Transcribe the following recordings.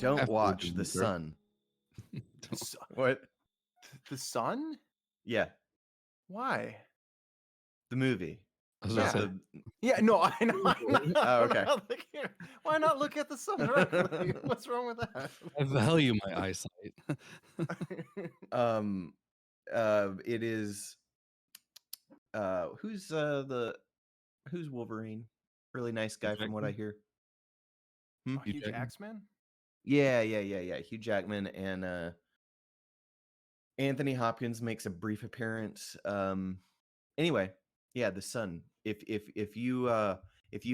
Don't After watch the The intro. Sun. S- What? The Sun? Yeah, Why? the movie. I was About about to Yeah. say, Yeah, no, I know. Oh, okay. Why not look at the sun directly? What's wrong with that? I value my eyesight. Um, it is. Who's who's Wolverine? Really nice guy, from what I Jackman? hear. Hugh Huge Jackman? Axeman? Yeah. Hugh Jackman and Anthony Hopkins makes a brief appearance. Anyway, yeah, The Sun. If you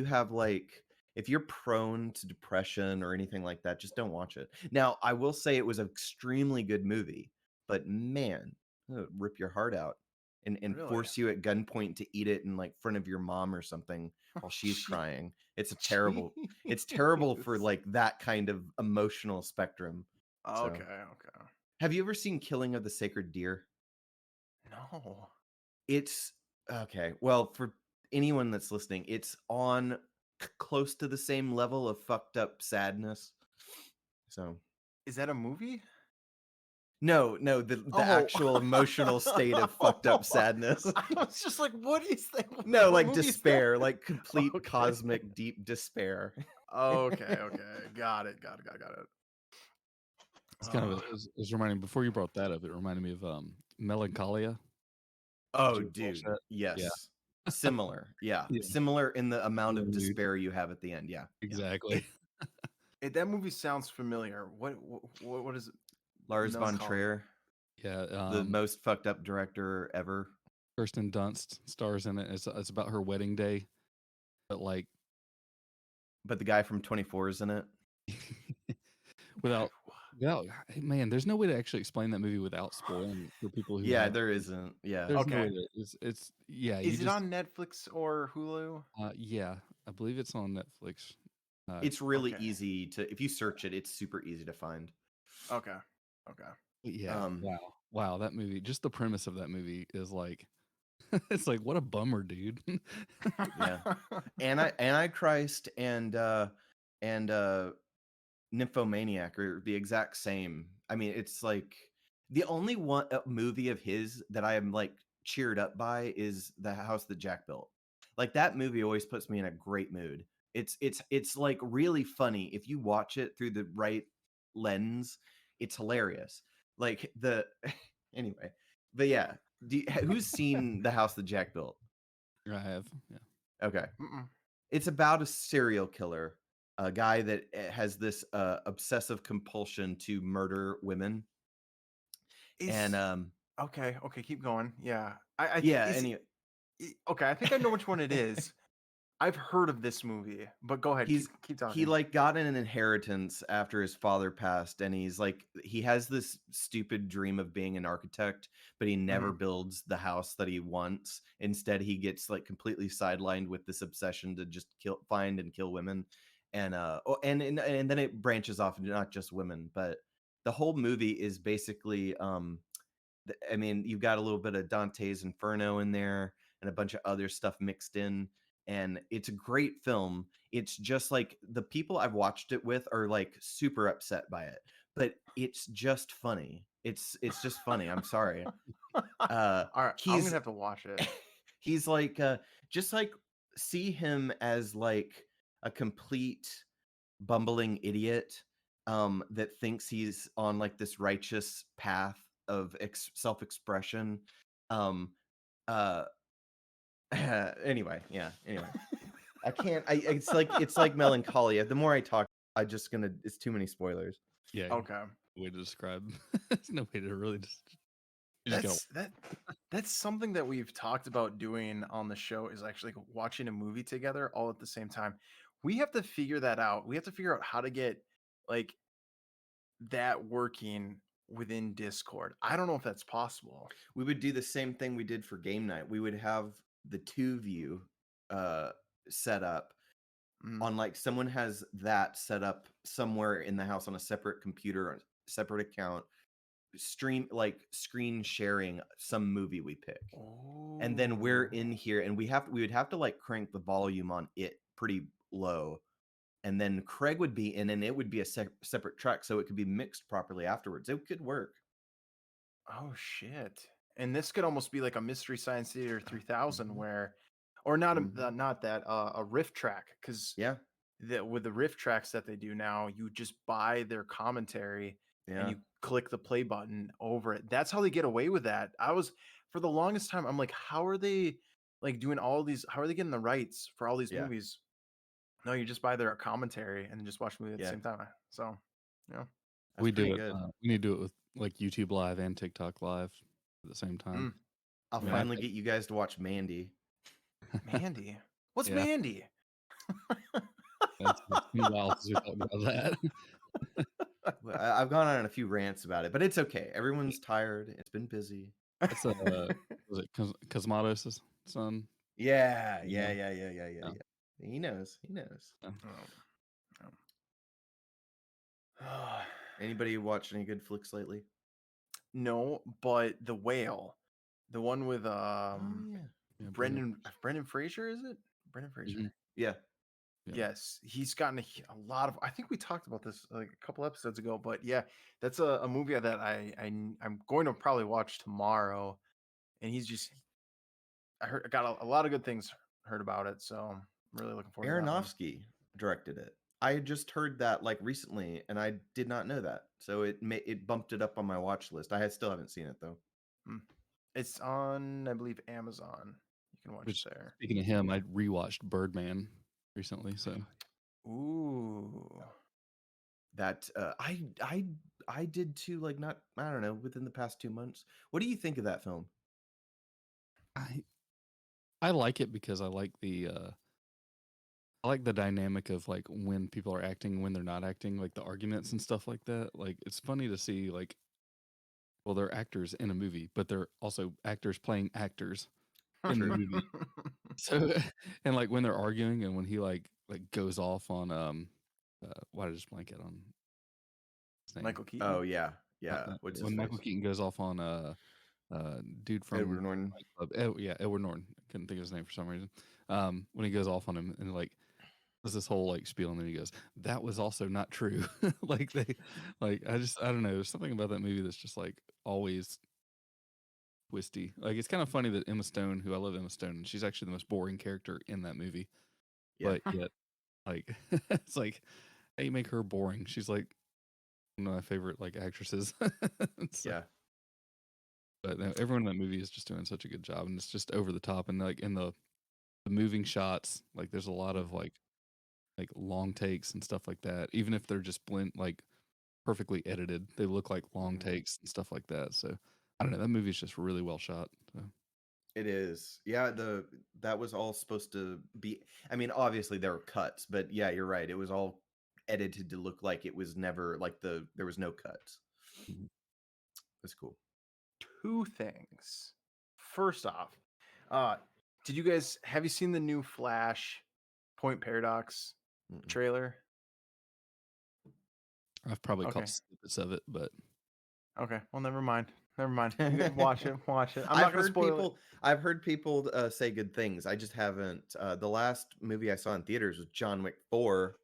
have like, if you're prone to depression or anything like that, just don't watch it. Now, I will say it was an extremely good movie, but man, it'll rip your heart out and Really? force you at gunpoint to eat it in like front of your mom or something while she's Gee- crying. It's terrible. It's terrible for Jeez. like that kind of emotional spectrum. So, Okay, okay. have you ever seen Killing of the Sacred Deer? No. It's okay. Well, for anyone that's listening, it's on close to the same level of fucked up sadness. So, Is that a movie? no, the Oh. actual emotional state of fucked up sadness. I was just like, what is that? No, What like movie is that? despair, like complete Okay. cosmic deep despair. Okay. Got it. It's kind of Oh. it's reminding. Before you brought that up, it reminded me of Melancholia. Oh, Did you watch dude. that? Yes. Similar. Yeah. Yeah. Similar in the amount of Similar mood. despair you have at the end. Yeah. Exactly. That movie sounds familiar. What is it? Lars von Melancholia. Trier, Yeah. the most fucked up director ever. Kirsten Dunst stars in it. It's about her wedding day, but like But the guy from 24 is in it. without man, there's no way to actually explain that movie without spoiling it for people who Yeah, haven't there seen it. isn't. Yeah. There's no way Okay. to, it's yeah. You Is it just on Netflix or Hulu? yeah, I believe it's on Netflix. It's really Okay. easy to, if you search it, it's super easy to find. Okay. Yeah. Wow. That movie, just the premise of that movie is like, it's like, what a bummer, dude. Yeah. Antichrist and Nymphomaniac are the exact same. I mean, it's like the only one movie of his that I am like cheered up by is The House That Jack Built. Like that movie always puts me in a great mood. It's like really funny if you watch it through the right lens. It's hilarious. Like the anyway, but yeah. Who's seen The House That Jack Built? I have. Yeah. Okay. Mm-mm. It's about a serial killer, a guy that has this obsessive compulsion to murder women. And Okay. Keep going. Yeah. anyway, Okay, I think I know which one it is. I've heard of this movie, but go ahead. Keep talking. he like got an inheritance after his father passed, and he's like, he has this stupid dream of being an architect, but he never builds the house that he wants. Instead, he gets like completely sidelined with this obsession to just find and kill women. And and then it branches off into not just women, but the whole movie is basically I mean, you've got a little bit of Dante's Inferno in there and a bunch of other stuff mixed in, and it's a great film. It's just like the people I've watched it with are like super upset by it, but it's just funny. It's just funny. I'm sorry. All right, I'm he's gonna have to watch it. he's like just like see him as like a complete bumbling idiot that thinks he's on like this righteous path of self-expression. Uh anyway, I can't. It's like Melancholia. The more I talk, it's too many spoilers. Yeah. Okay. Way to describe. There's no way to really just. That's something that we've talked about doing on the show, is actually watching a movie together all at the same time. We have to figure that out. We have to figure out how to get like that working within Discord. I don't know if that's possible. We would do the same thing we did for game night. We would have the two view set up on like someone has that set up somewhere in the house on a separate computer, or separate account, screen sharing some movie we pick. And then we're in here and we would have to like crank the volume on it pretty low and then Craig would be in, and it would be a separate track, so it could be mixed properly afterwards. It could work. Oh shit! And this could almost be like a Mystery Science Theater 3000, where, or not not that a riff track, because Yeah, with the riff tracks that they do now, you just buy their commentary and yeah, you click the play button over it. That's how they get away with that. I was for the longest time, I'm like, how are they like doing all these? How are they getting the rights for all these yeah, movies? No, you just buy their commentary and just watch the movie at the yeah. same time. So, yeah. That's We pretty do it. good. We need to do it with like YouTube Live and TikTok Live at the same time. I'll Yeah, finally get you guys to watch Mandy. Mandy. What's Yeah. Mandy? It's been a while since we talked about that. Well, I've gone on a few rants about it, but it's okay. Everyone's tired. It's been busy. That's was it Cosmatos' son? Yeah. Yeah. He knows. He knows. Anybody watch any good flicks lately? No, but The Whale, the one with Yeah, Brendan Fraser, is it? Brendan Fraser. Mhm. yeah. Yeah. Yes, he's gotten a lot of. I think we talked about this like a couple episodes ago, but yeah, that's a movie that I'm going to probably watch tomorrow, and he's just I got a lot of good things heard about it, so I'm really looking forward to that one. Aronofsky directed it. I just heard that like recently, and I did not know that. So it bumped it up on my watch list. Still haven't seen it though. It's on, I believe, Amazon. You can watch it there. Speaking of him, I rewatched Birdman recently. So, ooh, that I did too. Like not I don't know within the past 2 months. What do you think of that film? I like it because I like the dynamic of like when people are acting, when they're not acting, like the arguments and stuff like that. Like it's funny to see like, well, they're actors in a movie, but they're also actors playing actors in the movie. So, and like when they're arguing and when he like goes off on why did I just blank it on his name? Michael Keaton. Oh yeah. What's when his Michael face? Keaton goes off on dude from Edward Norton. Edward Norton. Couldn't think of his name for some reason. When he goes off on him and like does this whole like spiel and then he goes, that was also not true. Like I don't know. There's something about that movie that's just like always twisty. Like it's kind of funny that Emma Stone, who I love Emma Stone, and she's actually the most boring character in that movie. Yeah. But yet, like it's like, how you make her boring? She's like one of my favorite like actresses. So, Yeah. but no, everyone in that movie is just doing such a good job, and it's just over the top. And like in the moving shots, like there's a lot of like long takes and stuff like that. Even if they're just like perfectly edited, they look like long takes and stuff like that. So I don't know. That movie's just really well shot. So. It is. Yeah, that was all supposed to be. I mean, obviously there were cuts, but yeah, you're right. It was all edited to look like it was never like there was no cuts. That's cool. Two things. First off, have you seen the new Flash Point Paradox trailer? I've probably caught snippets of it, but okay. Well, never mind. Never mind. You can watch it. Watch it. I've heard people say good things. I just haven't. The last movie I saw in theaters was John Wick 4.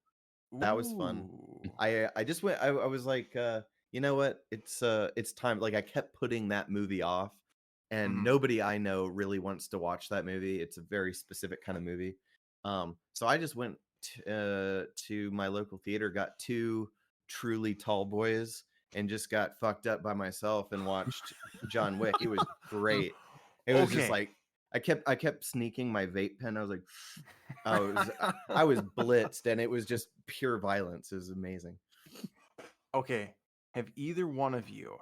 That was fun. I just went. I was like, you know what? It's time. Like I kept putting that movie off, and nobody I know really wants to watch that movie. It's a very specific kind of movie. So I just went to my local theater, got 2 truly tall boys, and just got fucked up by myself and watched John Wick. It was great. It was just like I kept sneaking my vape pen. I was like, I was blitzed, and it was just pure violence. It was amazing. Okay, have either one of you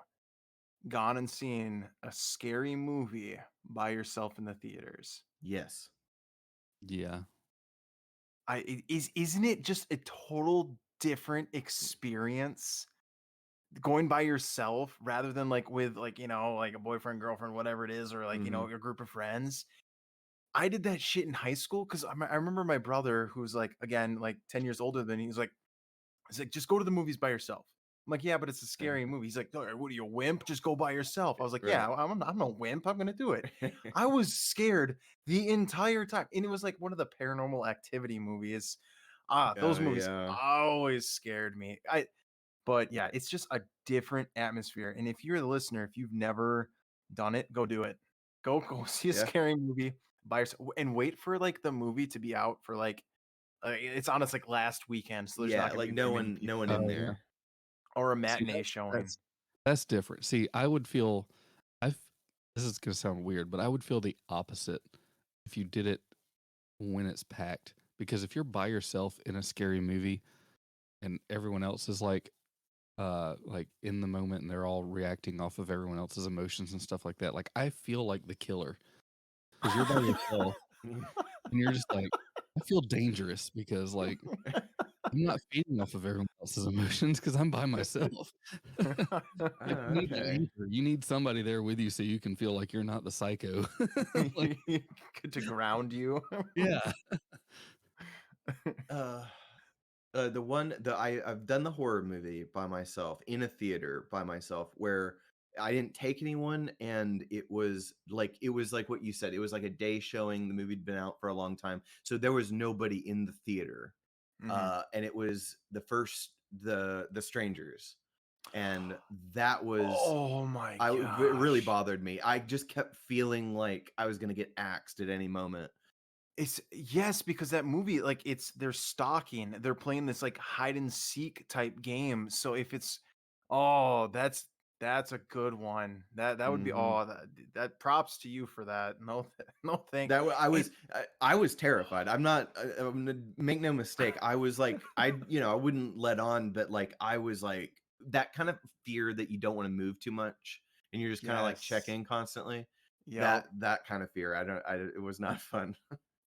gone and seen a scary movie by yourself in the theaters? Yes. Yeah. Isn't it just a total different experience going by yourself rather than like with like, you know, like a boyfriend, girlfriend, whatever it is, or like, you know, your group of friends? I did that shit in high school because I remember my brother, who's like, again, like 10 years older than me, he's like, just go to the movies by yourself. I'm like, yeah, but it's a scary movie. He's like, what are you, a wimp? Just go by yourself. I was like, yeah, I'm a wimp. I'm gonna do it. I was scared the entire time, and it was like one of the Paranormal Activity movies. Those Oh, movies yeah. always scared me. But yeah, it's just a different atmosphere. And if you're the listener, if you've never done it, go do it. Go see a Yeah. scary movie by yourself and wait for like the movie to be out for like it's on its like last weekend, so there's not Yeah, gonna like be very many no people one there. in Oh yeah. there. Or a See, matinee showing. that's different. See, I would feel I this is gonna sound weird, but I would feel the opposite if you did it when it's packed. Because if you're by yourself in a scary movie and everyone else is like in the moment and they're all reacting off of everyone else's emotions and stuff like that, like I feel like the killer because you're by yourself and you're just like I feel dangerous because like I'm not feeding off of everyone else's emotions because I'm by myself. Like you need an Okay. anchor. You need somebody there with you so you can feel like you're not the psycho. Like, To ground you. yeah. Uh, I've done the horror movie by myself in a theater by myself where I didn't take anyone, and it was like what you said. It was like a day showing. The movie had been out for a long time, so there was nobody in the theater. Mhm. And it was the Strangers, and that was Oh my it really gosh. bothered me. I just kept feeling like I was gonna get axed at any moment. Yes, because that movie, like they're stalking, they're playing this like hide and seek type game. So if it's that's a good one. That would be Mhm. that props to you for that. No no thank and I was terrified. I'm gonna make no mistake. I was like, I wouldn't let on, but like I was like that kind of fear that you don't want to move too much, and you're just kind of like yes. checking constantly. Yep. That kind of fear. It was not fun.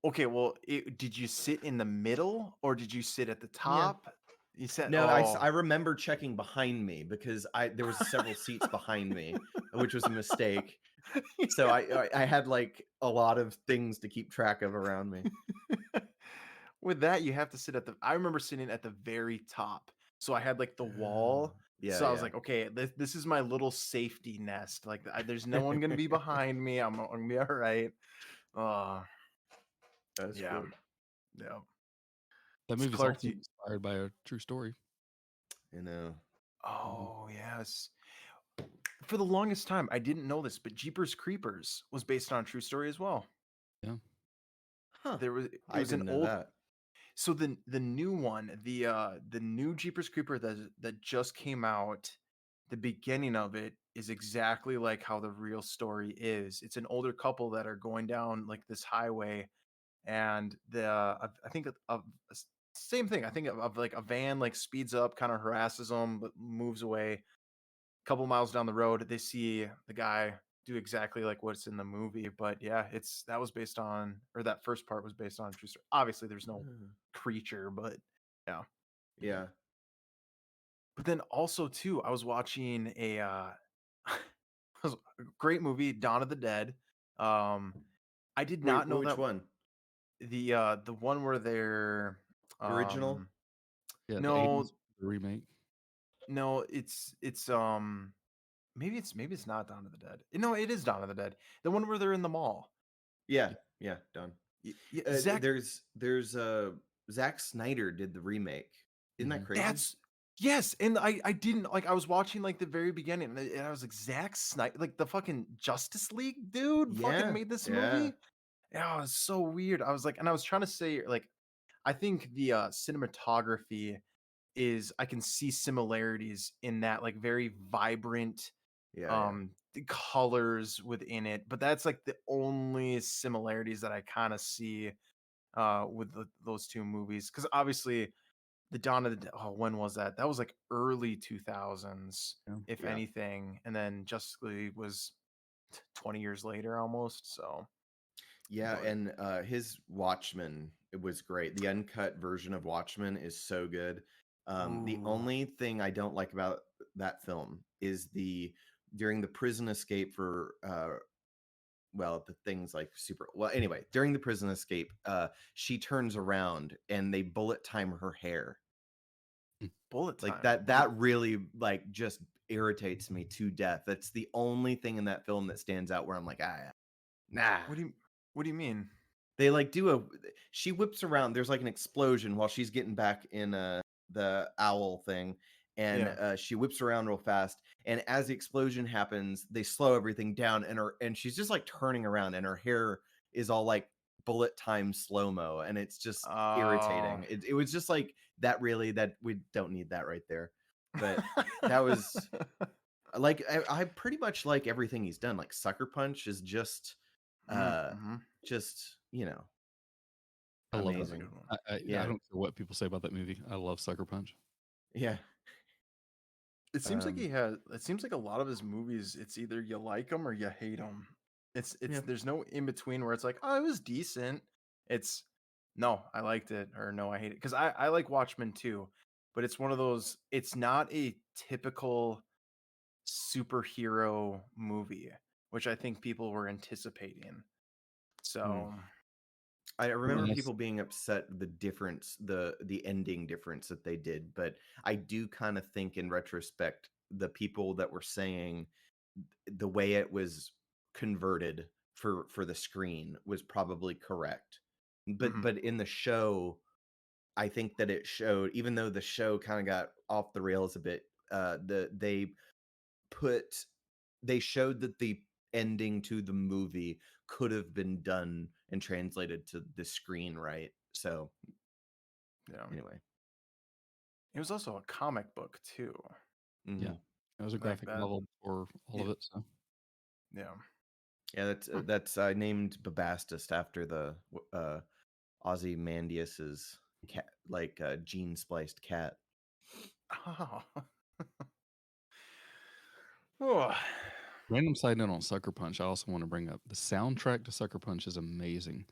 Okay, well, did you sit in the middle or did you sit at the Yeah. top? You said, No, I oh, remember checking behind me because I there was several seats behind me, which was a mistake. So I had like a lot of things to keep track of around me. with that, you have to sit at I remember sitting at the very top. So I had like the wall. Yeah, So I was yeah. like, okay, this is my little safety nest. Like, there's no one gonna be behind me. I'm gonna be all right. Uh, That's yeah, cool. yeah. That It's movie's Clark. also inspired by a true story. You know. Mhm. Oh yes. For the longest time, I didn't know this, but Jeepers Creepers was based on a true story as well. Yeah. Huh. It I was an didn't know old. that. So the new one, the new Jeepers Creeper that just came out, the beginning of it is exactly like how the real story is. It's an older couple that are going down like this highway, and I think same thing. I think of like a van like speeds up, kind of harasses them, but moves away. Couple miles down the road, they see the guy do exactly like what's in the movie. But yeah, that was based on, or that first part was based on a true story. Obviously, there's no Mm. creature, but yeah. Yeah. But then also too, I was watching was a great movie, Dawn of the Dead. Um, I did not know Which that one? the one where they're Original? um Yeah, the no 80s the remake. no maybe it's not Dawn of the Dead. No, it is Dawn of the Dead. The one where they're in the mall. Yeah, yeah, done. Zach, There's Zack Snyder did the remake. Isn't that Mhm. crazy? that's yes, and I didn't like I was watching like the very beginning and I was like Zack Snyder, like the fucking Justice League dude fucking Yeah, made this yeah. movie. Yeah, it was so weird. I was like, and I was trying to say like I think the cinematography is I can see similarities in that like very vibrant Yeah, yeah. the colors within it, but that's like the only similarities that I kind of see with those two movies because obviously the Dawn of the oh, when was that? That was like early 2000s, Yeah. if Yeah. anything, and then Justice League was 20 years later almost. So, Yeah, but and his Watchmen, it was great. The uncut version of Watchmen is so good. The ooh, only thing I don't like about that film is during the prison escape for well, the things like super well anyway, during the prison escape, she turns around and they bullet time her hair. bullet Like time. that really like just irritates me to death. That's the only thing in that film that stands out where I'm like, nah. What do you mean? They like do a she whips around. There's like an explosion while she's getting back in the owl thing, and Yeah. she whips around real fast. And as the explosion happens, they slow everything down, and she's just like turning around, and her hair is all like bullet time slow mo, and it's just Oh. irritating. It was just like that. Really, that we don't need that right there. But that was like I pretty much like everything he's done. Like Sucker Punch is uh Mhm. just I love that That's a amazing. good one. I Yeah. don't care what people say about that movie. I love Sucker Punch. Yeah. It seems like Um, it seems like a lot of his movies, it's either you like them or you hate them. It's yeah. there's no in between where it's like, oh, it was decent. It's no, I liked it, or no, I hate it. Because I like Watchmen too, but it's one of those. It's not a typical superhero movie, which I think people were anticipating. So I remember Yes. people being upset the difference, the ending difference that they did, but I do kind of think in retrospect, the people that were saying the way it was converted for the screen was probably correct. But mhm. but in the show, I think that it showed, even though the show kind of got off the rails a bit, put they showed that the ending to the movie could have been done and translated to the screen right. So Yeah, anyway, it was also a comic book too. Yeah. mhm. It was a Like graphic that. novel for all of Yeah. it. So Yeah. Yeah, Hmm. that's I named Babastus after the Ozymandias's cat, like gene spliced cat. Oh. Oh. random side note on Sucker Punch, I also want to bring up the soundtrack to Sucker Punch is amazing.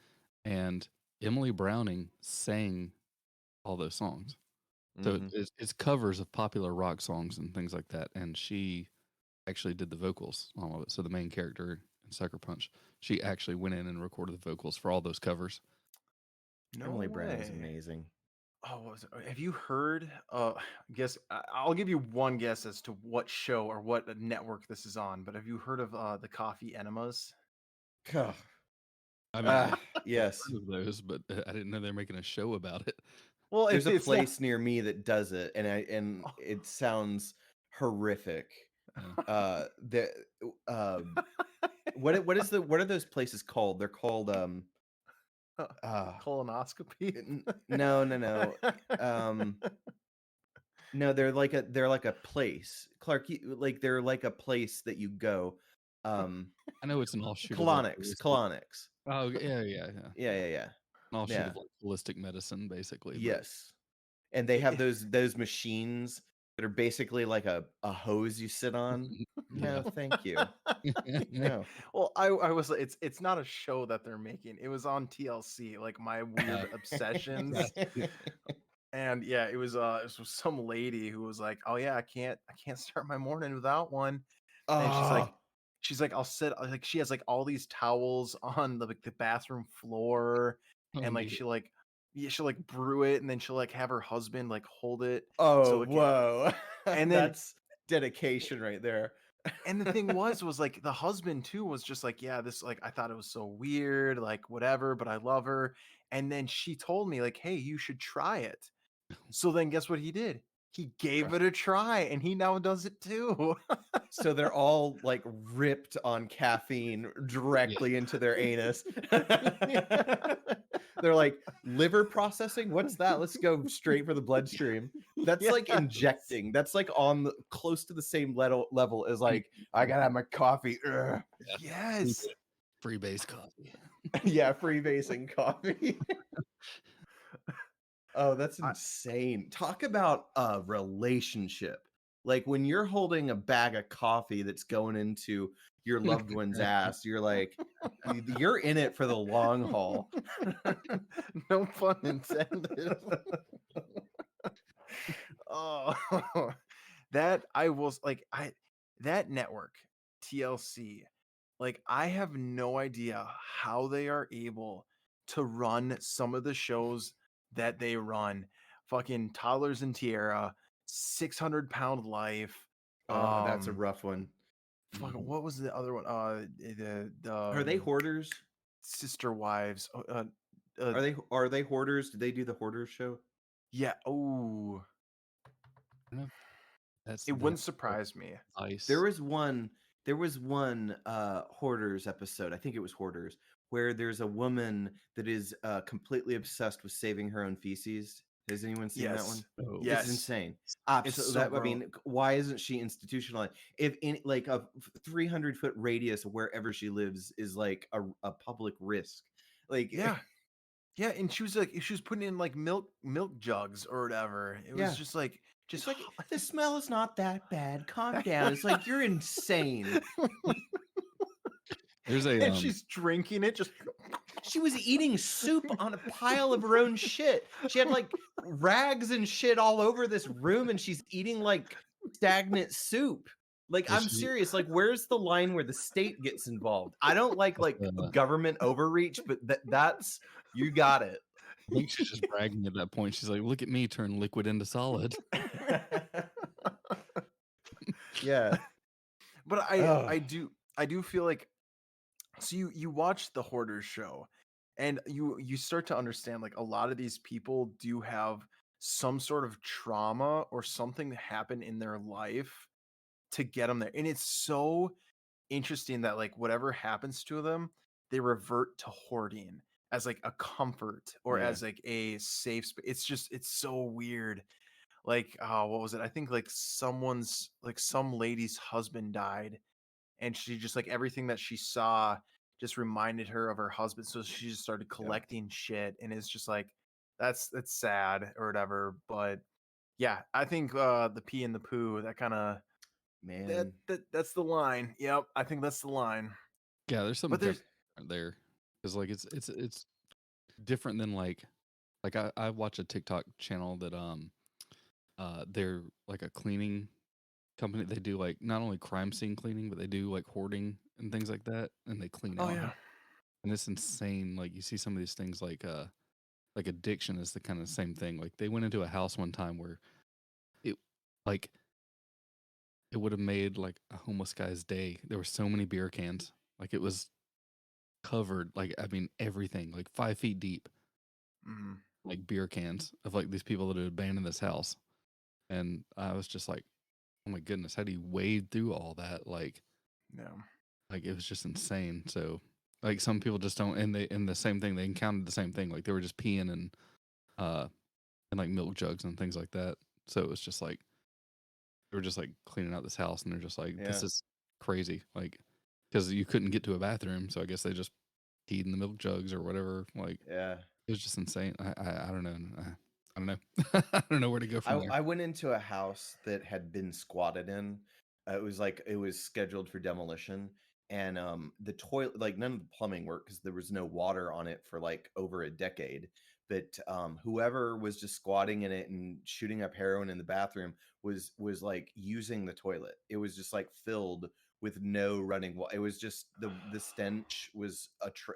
And Emily Browning sang all those songs. So Hmm. it's covers of popular rock songs and things like that. And she actually did the vocals on all of it. So the main character in Sucker Punch, she actually went in and recorded the vocals for all those covers. No Emily Browning's way. amazing. Oh, what was it? Have you heard? Guess I'll give you one guess as to what show or what network this is on. But have you heard of the Coffee Enemas? Ugh. I mean, Ah, yes. heard of those, but I didn't know they're making a show about it. Well, There's a it's not. place near me that does it, and it sounds horrific. The what are those places called? They're called uh Colonoscopy. no. Um no, they're like a place. Clark, like they're like a place that you go. Um I know it's an offshoot of like colonics. oh yeah. Yeah. An offshoot Yeah. of like holistic medicine, basically. But Yes. And they have It- those machines that are basically like a hose you sit on. No, yeah. thank you. No. well, I was it's not a show that they're making. It was on TLC, like my weird obsessions. And yeah, it was some lady who was like, "Oh yeah, I can't start my morning without one." And Oh, she's like, "I'll sit," like she has like all these towels on the like the bathroom floor, Oh, and like neat. she'll like brew it, and then she'll like have her husband like hold it oh, so it can, whoa. and then That's dedication right there. and the thing was like the husband too was just like, yeah, this like I thought it was so weird, like whatever, but I love her. And then she told me like, hey, you should try it. So then guess what he did? He gave it a try and he now does it too. So they're all like ripped on caffeine Yeah. directly into their anus. They're like, liver processing? What's that? Let's go straight for the bloodstream. That's like Yes. injecting. That's like on close to the same level as like, I gotta have my coffee. Ugh. Yes. Free base coffee. Yeah, freebasing coffee. Oh, that's I, insane. Talk about a relationship. Like when you're holding a bag of coffee that's going into your loved one's ass, you're like, you're in it for the long haul. no pun intended. Oh, that I was like, I that network, TLC, like I have no idea how they are able to run some of the shows that they run. Fucking Toddlers and Tiara, 600 Pound Life. Oh, that's a rough one. Fucking what was the other one? Are they hoarders? Sister Wives. Uh, Are they hoarders? Did they do the hoarders show? yeah. Oh, I don't know if that's it that wouldn't surprise me. There Vice. was one hoarders episode. I think it was hoarders where there's a woman that is completely obsessed with saving her own feces. Has anyone seen that one? Yes. Oh, It's Yes. insane. It's Absolutely. so That I gross. mean, why isn't she institutionalized? If in like a 300-foot radius of wherever she lives is like a public risk, like Yeah. Yeah, and she was putting in like milk jugs or whatever. It was yeah, just like it's like the smell is not that bad. Calm down. It's like you're insane. there's a and she's drinking it just She was eating soup on a pile of her own shit. She had like rags and shit all over this room, and she's eating like stagnant soup. Like, Does I'm she- serious. Like, where's the line where the state gets involved? I don't like government overreach, but that's you got it. I think she's just bragging at that point. She's like, "Look at me turn liquid into solid." Yeah. But Ugh. I do feel like, so you watch the Hoarders show and you start to understand like a lot of these people do have some sort of trauma or something that happened in their life to get them there. And it's so interesting that like whatever happens to them, they revert to hoarding as like a comfort or Yeah. as like a safe space. It's so weird. Like, what was it? I think like some lady's husband died, and she just like everything that she saw just reminded her of her husband. So she just started collecting shit, and it's just like that's sad or whatever. But yeah, I think the pee and the poo, that kind of Man. that's the line. Yep, I think that's the line. Yeah, there's something But there's different there because like it's different than like I watch a TikTok channel that they're like a cleaning company. They do like not only crime scene cleaning, but they do like hoarding and things like that, and they clean oh out. yeah. And it's insane. Like you see some of these things like addiction is the kind of same thing. Like they went into a house one time where it like it would have made like a homeless guy's day. There were so many beer cans. Like it was covered, like I mean everything, like 5 feet deep, Mhm. like beer cans of like these people that had abandoned this house. And I was just like, oh my goodness, how do you wade through all that? Yeah. Like it was just insane. So like some people just don't, and the same thing, they encountered the same thing. Like they were just peeing and like milk jugs and things like that. So it was just like they were just like cleaning out this house, and they're just like, this Yeah. is crazy. Like because you couldn't get to a bathroom, so I guess they just peed in the milk jugs or whatever. Like Yeah. it was just insane. I don't know. I don't know. I don't know where to go from there. I went into a house that had been squatted in. It was scheduled for demolition, and the toilet, like none of the plumbing worked because there was no water on it for like over a decade. But whoever was just squatting in it and shooting up heroin in the bathroom was like using the toilet. It was just like filled with no running water. It was just the stench was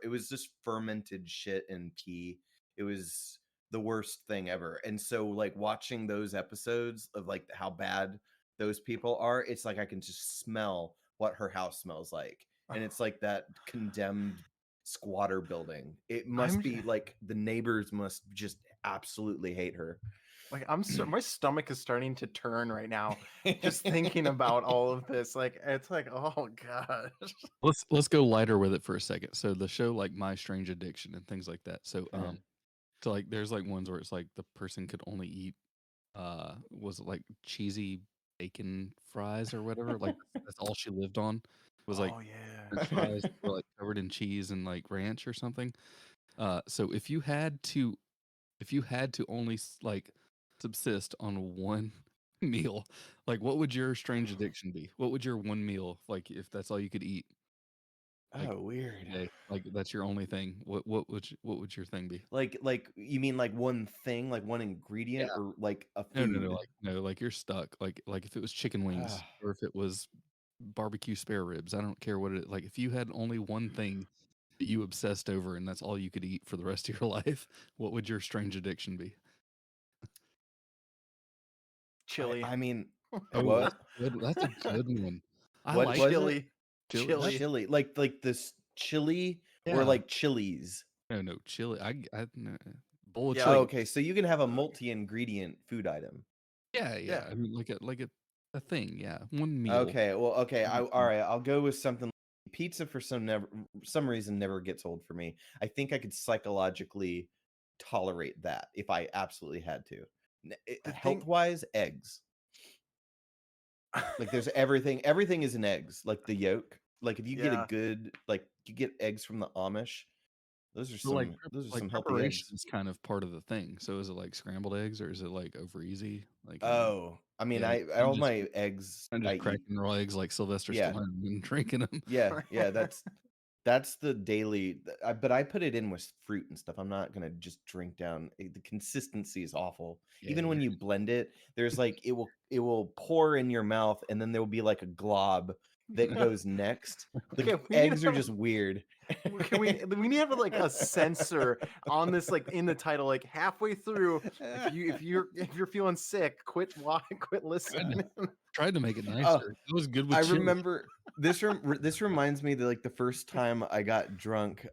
it was just fermented shit and pee. It was the worst thing ever. And so like watching those episodes of like how bad those people are, it's like I can just smell what her house smells like. And it's like that condemned squatter building. It must I'm be like the neighbors must just absolutely hate her. like my stomach is starting to turn right now just thinking about all of this. Like it's like, oh gosh. Let's go lighter with it for a second. So the show like My Strange Addiction and things like that. So Yeah. so like there's like ones where it's like the person could only eat was it like cheesy bacon fries or whatever. Like that's all she lived on was like Oh yeah. French fries that were like covered in cheese and like ranch or something. So if you had to only like subsist on one meal, like what would your strange addiction be? What would your one meal, like if that's all you could eat? Like Oh, weird. day, like that's your only thing. What would your thing be? Like you mean like one thing, like one ingredient, Yeah. or like a No, food? like no, like you're stuck. Like if it was chicken wings Ah. or if it was barbecue spare ribs, I don't care what it. Like if you had only one thing that you obsessed over and that's all you could eat for the rest of your life, what would your strange addiction be? Chili. I mean, Oh, what? that's a good one. I What like was Chili. it? chili. Chili. Chili, like this chili or Yeah. like chilies? No, chili. No, bowl of Yeah, Oh, chili. okay, so you can have a multi-ingredient food item. Yeah. Yeah. I mean, a thing. Yeah, one meal. Okay, well, okay, all Mhm. right, I'll go with something. Pizza for some reason never gets old for me. I think I could psychologically tolerate that if I absolutely had to. The Health thing wise, eggs. Like there's everything is in eggs. Like the yolk. Like if you get a yeah. good like you get eggs from the Amish, those are So like some healthy preparation eggs. is kind of part of the thing. So is it like scrambled eggs or is it like over easy? Like Oh, I mean, yeah, all my eggs I'm I just eat. cracking raw eggs like Sylvester Yeah, Stallone and drinking them. yeah, that's the daily. But I put it in with fruit and stuff. I'm not gonna just drink down. The consistency is awful. Yeah, Even when you blend it, there's like it will pour in your mouth, and then there will be like a glob that goes next. Okay, The we need eggs to are have just weird. can we need to have like a censor on this, like in the title, like halfway through. If you're feeling sick, quit listening. tried to make it Oh, nicer. It was good with I chili. remember this reminds me that like the first time I got drunk,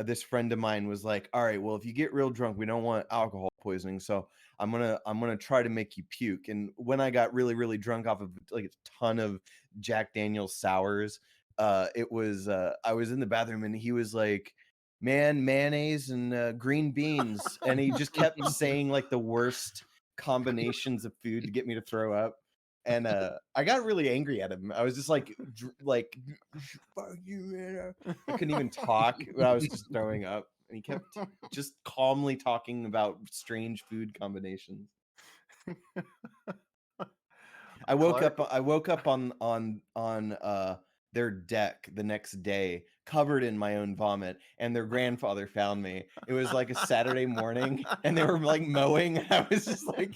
this friend of mine was like, "All right, well, if you get real drunk, we don't want alcohol poisoning, so I'm gonna try to make you puke." And when I got really really drunk off of like a ton of Jack Daniel's sours, it was I was in the bathroom and he was like, "Man, mayonnaise and green beans," and he just kept saying like the worst combinations of food to get me to throw up. And I got really angry at him. I was just like, like, fuck you, man. I couldn't even talk. I was just throwing up, and he kept just calmly talking about strange food combinations. I woke Clark, up. I woke up on their deck the next day, covered in my own vomit, and their grandfather found me. It was like a Saturday morning, and they were like mowing. I was just like,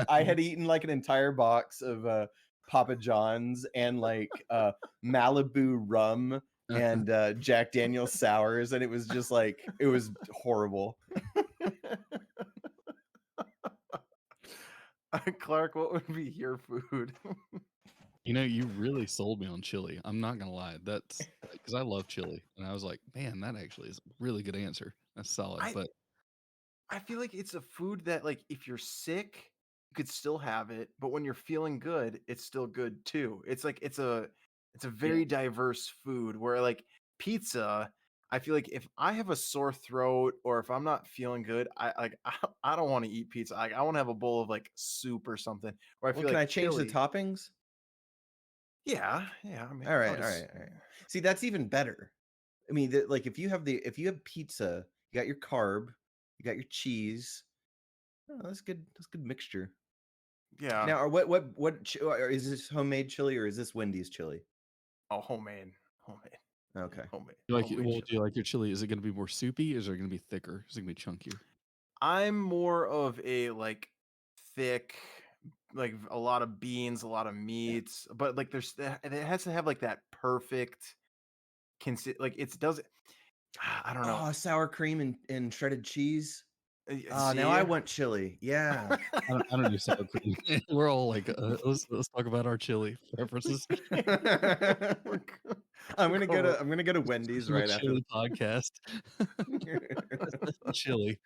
I had eaten like an entire box of Papa John's and like Malibu rum and Jack Daniel's sours, and it was just like it was horrible. Clark, what would be your food? You know, you really sold me on chili. I'm not gonna lie. That's because I love chili, and I was like, man, that actually is a really good answer. That's solid. I But I feel like it's a food that, like, if you're sick, you could still have it, but when you're feeling good, it's still good too. It's like it's a yeah, very diverse food where, like, pizza, I feel like if I have a sore throat or if I'm not feeling good, I don't want to eat pizza. I want to have a bowl of like soup or something. Or I Well, feel can like I change the chili. toppings? Yeah, yeah. I mean, All I'll right, all just right, all right. See, that's even better. I mean, like if you have pizza, you got your carb, you got your cheese. Oh, that's good. That's good mixture. yeah. Now, or is this homemade chili or is this Wendy's chili? Oh, homemade, Okay. homemade do chili. you like your chili? Is it gonna be more soupy? Is it gonna be thicker? Is it gonna be chunkier? I'm more of a like thick, like a lot of beans, a lot of meats, but like it has to have like that perfect like it does. I don't know. Oh, sour cream and shredded cheese. Now See, I want chili. Yeah. I don't do sour cream. We're all like, let's talk about our chili preferences. We're go- we're going I'm gonna go to This Wendy's is a right after. chili podcast. Chili.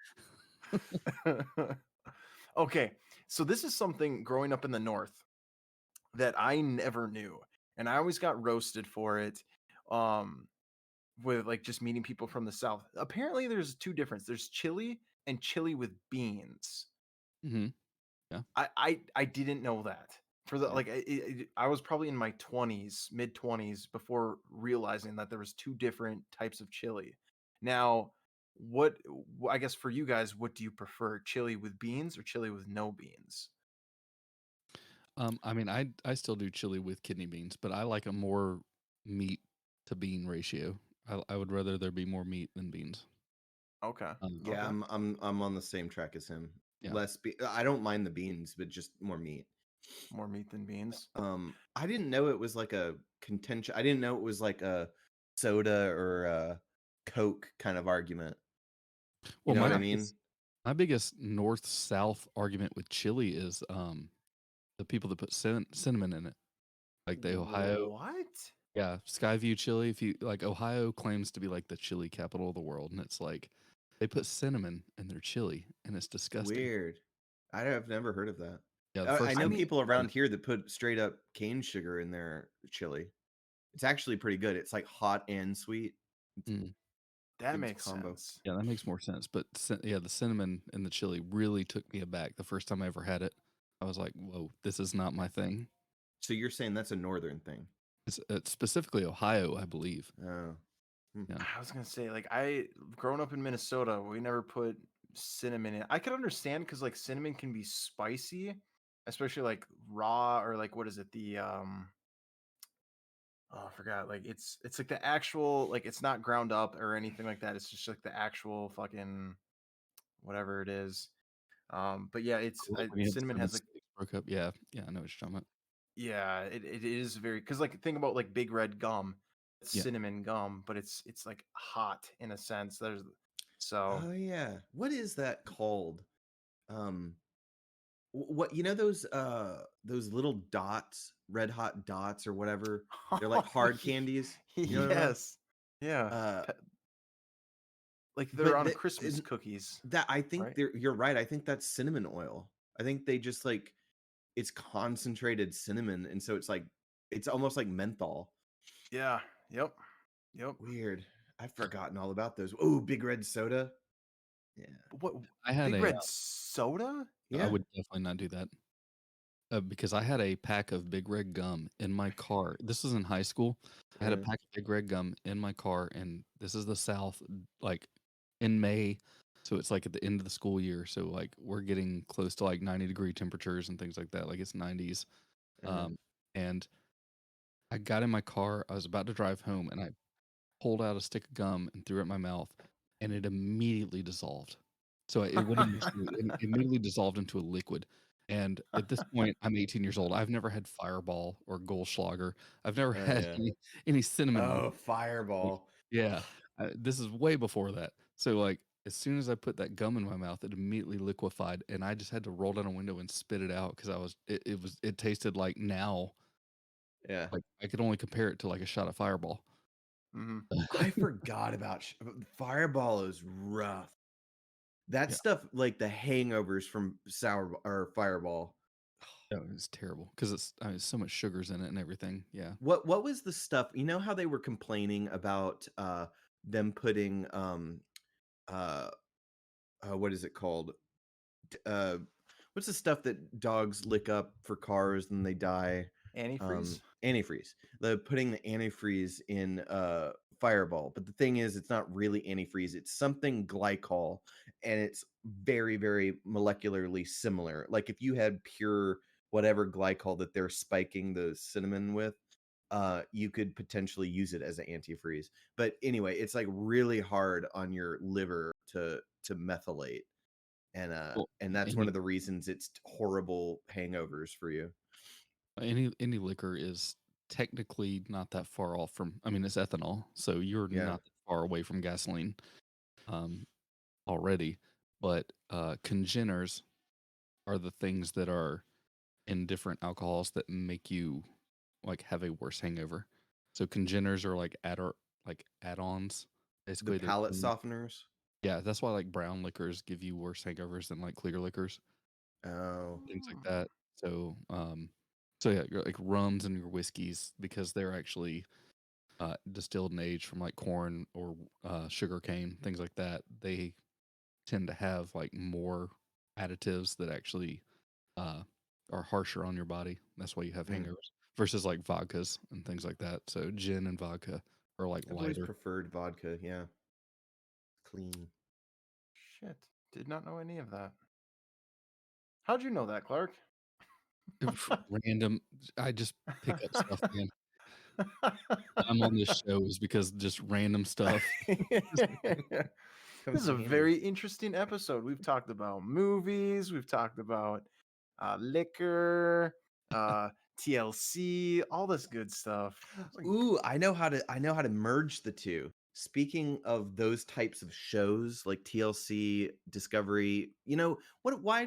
Okay, so this is something growing up in the north that I never knew, and I always got roasted for it. Um, with like just meeting people from the south. Apparently, there's two difference. There's chili and chili with beans. Hmm. Yeah. I didn't know that. For the Yeah. like, I was probably in my 20s, mid 20s, before realizing that there was two different types of chili. Now, I guess for you guys, what do you prefer, chili with beans or chili with no beans? I mean, I still do chili with kidney beans, but I like a more meat to bean ratio. I would rather there be more meat than beans. Okay, Yeah, okay, I'm on the same track as him. Yeah. I don't mind the beans, but just more meat. more meat than beans. I didn't know it was like a contention. I didn't know it was like a soda or a Coke kind of argument. You Well, know Yeah. what I mean? my biggest north south argument with chili is the people that put cinnamon in it, like the Ohio. What? Yeah, Skyview chili. If you like, Ohio claims to be like the chili capital of the world, and it's like they put cinnamon in their chili, and it's disgusting. Weird. Have never heard of that. Yeah, the I first know time I people tried around here that put straight up cane sugar in their chili. It's actually pretty good. It's like hot and sweet. It's Mm, That good makes combo. sense. yeah, that makes more sense. But yeah, the cinnamon in the chili really took me aback the first time I ever had it. I was like, "Whoa, this is not my thing." So you're saying that's a northern thing? It's specifically Ohio, I believe. Oh. Yeah, I was gonna say, like, growing up in Minnesota, we never put cinnamon in. I could understand because like cinnamon can be spicy, especially like raw or like what is it? Oh, I forgot. Like it's like the actual, like it's not ground up or anything like that. It's just like the actual fucking whatever it is. But yeah, like when you have cinnamon cinnamon has like, sticks broke up. Yeah, yeah, I know what you're talking about. yeah, it is very, because like think about like Big Red gum, it's Yeah, cinnamon gum, but it's like hot in a sense. There's so Oh yeah. What is that called? Um what those little dots, red hot dots or whatever. They're like hard candies. You know what I mean? yes, yeah, Uh pe- like they're but on Christmas cookies, that I think right? you're right. I think that's cinnamon oil. I think they just like it's concentrated cinnamon and so it's like it's almost like menthol. Yeah, yep, yep. Weird. I've forgotten all about those. Oh, big red soda. Yeah. What, I had Big a. Red soda? I Yeah. would definitely not do that. Because I had a pack of Big Red gum in my car. This was in high school. I had a Uh, pack of Big Red gum in my car, and this is the South, like in May. So it's like at the end of the school year. So like we're getting close to like 90-degree temperatures and things like that. Like it's 90s. uh, And I got in my car. I was about to drive home, and I pulled out a stick of gum and threw it in my mouth, and it immediately dissolved. So it wouldn't just, it immediately dissolved into a liquid. And at this point, I'm 18 years old. I've never had Fireball or Goldschlager. I've never oh had yeah. any cinnamon Oh, roll. Like, fireball. yeah, this is way before that. So like, as soon as I put that gum in my mouth, it immediately liquefied, and I just had to roll down a window and spit it out because it tasted like now, Yeah. like I could only compare it to like a shot of Fireball. Hmm. I forgot about fireball is rough. That Yeah. stuff like the hangovers from sour or fireball. Oh, it's terrible because I mean, so much sugars in it and everything. Yeah. What was the stuff? You know how they were complaining about them putting uh what is it called? Uh what's the stuff that dogs lick up for cars and they die? Antifreeze? Antifreeze. The putting the antifreeze in fireball. But the thing is it's not really antifreeze. It's something glycol and it's very very molecularly similar. Like if you had pure whatever glycol that they're spiking the cinnamon with, you could potentially use it as an antifreeze. But anyway, it's like really hard on your liver to methylate. Well, And that's one any of the reasons it's horrible hangovers for you. any liquor is technically not that far off from. I mean, it's ethanol, so you're Yeah. not that far away from gasoline, um, already. But congeners are the things that are in different alcohols that make you like have a worse hangover. So congeners are like add-ons. The Basically, they're palate things. softeners. Yeah, that's why like brown liquors give you worse hangovers than like clear liquors, Oh. things like that. So, so yeah, your like rums and your whiskeys because they're actually distilled and aged from like corn or sugar cane, things like that. They tend to have like more additives that actually uh, are harsher on your body. That's why you have Mm. hangovers versus like vodkas and things like that. So gin and vodka are like I've always lighter. preferred vodka. Yeah. Clean. Shit. Did not know any of that. How'd you know that, Clark? Random. I just pick up stuff, man. I'm on this show is because just random stuff. This is a very interesting episode. We've talked about movies, we've talked about liquor, TLC, all this good stuff. It's like, Ooh, I know how to merge the two. Speaking of those types of shows like TLC, Discovery, why